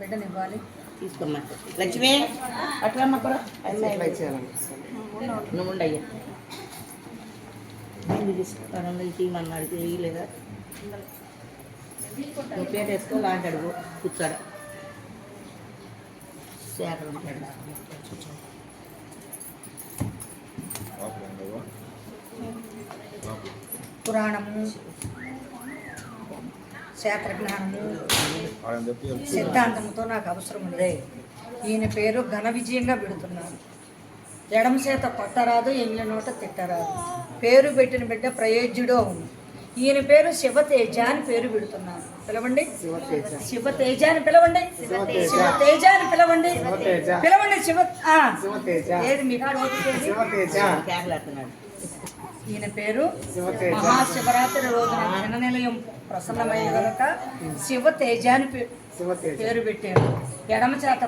బిడ్డనివ్వాలి. తీసుకోమ్మా లక్ష్మి అట్లమ్మ కూడా నువ్వు ఉండయ్యా తీసుకుంటాను తీయమన్నాడు తీయలేదా నువ్వు పేట వేసుకో లాంటి అడుగు కూర్చోడ శాఖ ఉంటాడు పురాణము, శాస్త్రజ్ఞానము, సిద్ధాంతంతో నాకు అవసరం ఉంది. ఈయన పేరు ఘన విజయంగా పెడుతున్నాను. ఎడమ చేత కొట్టరాదు, ఎంగిలి నోట తిట్టరాదు. పేరు పెట్టిన బిడ్డ ప్రయోజ్యుడు అవును. ఈయన పేరు శివతేజ అని పేరు పెడుతున్నాను. పిలవండి, శివతేజ అని పిలవండి, శివతేజ అని పిలవండి, పిలవండి. ఏది మీకు ఈయన పేరు మహాశివరాత్రి రోజున జన నిలయం ప్రసన్నమైన కనుక శివతేజ అని పేరు పెట్టారు. ఎడమ చేత